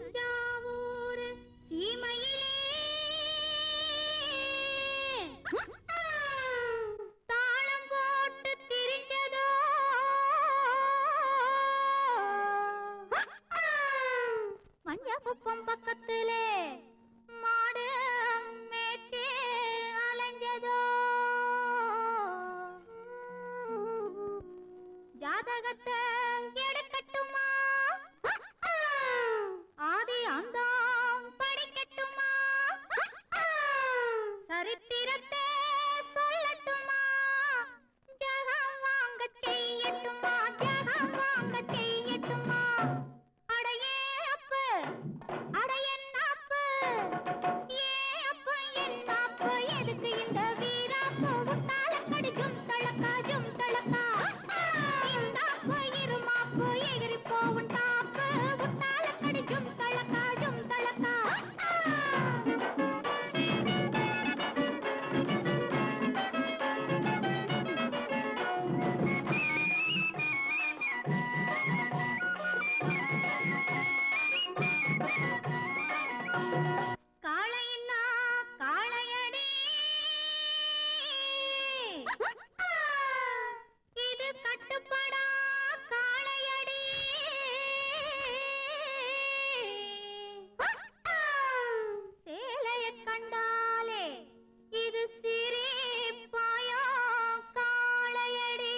தஞ்சாவூர் சீமையிலே தாளம் போட்டு திரிஞ்சதோ மஞ்சக்குப்பம் பக்கத்திலே மாடு மேய்ச்சி அலைஞ்சதோ ஜாதகத்தை எடுக்கட்டுமா ஆதி அந்தம் படிக்கட்டுமா சரித்திரத்தை சொல்லட்டுமா ஜகம் வாங்க செய்யட்டுமா ஜகம் வாங்க செய்யட்டுமா அடையே அப்பு அடையன்னாப்பு ஏ அப்பு என்னாப்பு எதுக்கு இந்த வீராப்பு உட்டால கடிக்கும் தளக்காஜும் தளக்கா இந்தாப்பு இருமாப்பு எகிரி போவும் டாப்பு உட்டால கடிக்கும் தளக்காஜும் தளக்கா காளையின்னா காளையடி இது கட்டுப்படா காளையடி சேலைய கண்டாலே இது சிரிப்பாயோ காளையடி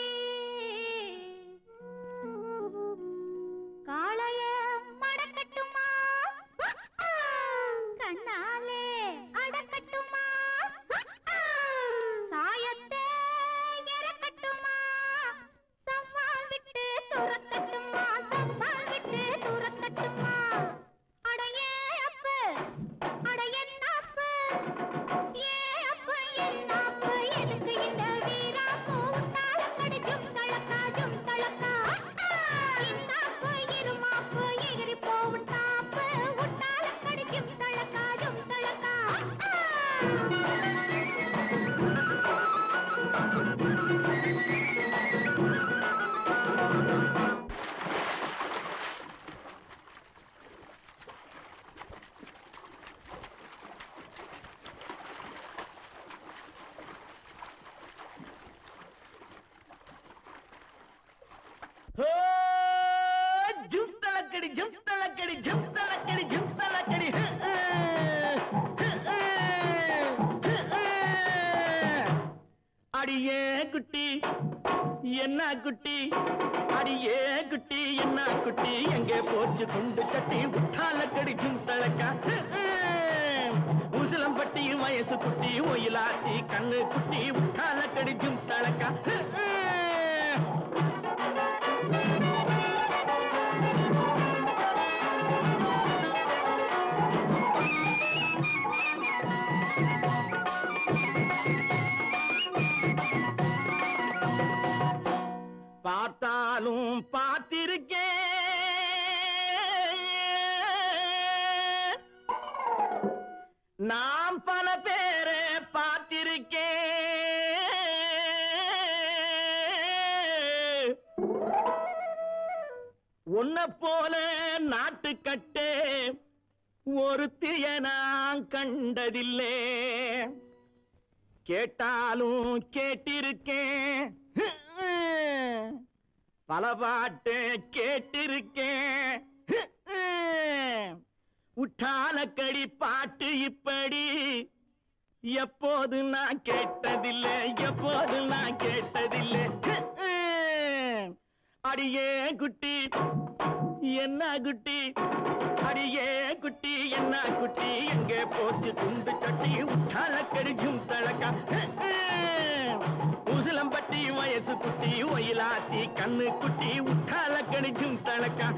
காளைய மடக்கட்டுமா கண்ணாலே அடக்கட்டுமா சாயத்தை இறக்கட்டுமா சவால் விட்டு துரக்கட்டுமா சவால் விட்டு துரக்கட்டுமா அடையே அப்பு அடையன்னாப்பு ஏ அப்பு என்னாப்பு எதுக்கு இந்த வீராப்பு உட்டால கடிக்கும் தளக்காஜும் தளக்கா இந்தாப்பு இருமாப்பு எகிரி போவும் டாப்பு உட்டால கடிக்கும் தளக்காஜும் தளக்கா ஜும் தலக்கடி ஜும் தலக்கடி ஜும் தலக்கடி ஜும் தலக்கடி அடியே குட்டி என்ன குட்டி அடியே குட்டி என்ன குட்டி எங்கே போச்சு குண்டு சட்டி உட்டால கடி ஜும் தலக்கா உசிலம்பட்டி வயசு குட்டி ஒயிலாத்தி கண்ணு குட்டி உட்டால கடி ஜும் தலக்கா பார்த்தாலும் பார்த்திருக்கேன் நாம் பல பேரை பார்த்திருக்கேன் உன்னை போல நாட்டுக்கட்டே ஒருத்திய நான் கண்டதில்லை கேட்டாலும் கேட்டிருக்கேன் பல பாட்டு கேட்டிருக்கேன் உட்டாலக்கடி பாட்டு இப்படி எப்போது நான் கேட்டதில்லை எப்போது நான் கேட்டதில்லை அடியே குட்டி என்ன குட்டி அடியே குட்டி என்ன குட்டி எங்கே போச்சு துண்டு சட்டி உட்டாலக்கடி ஜும் தலக்கா உசிலம்பட்டி வயசு குட்டி ஒயிலாத்தி கண்ணு குட்டி உட்டாலக்கடி ஜும் தலக்கா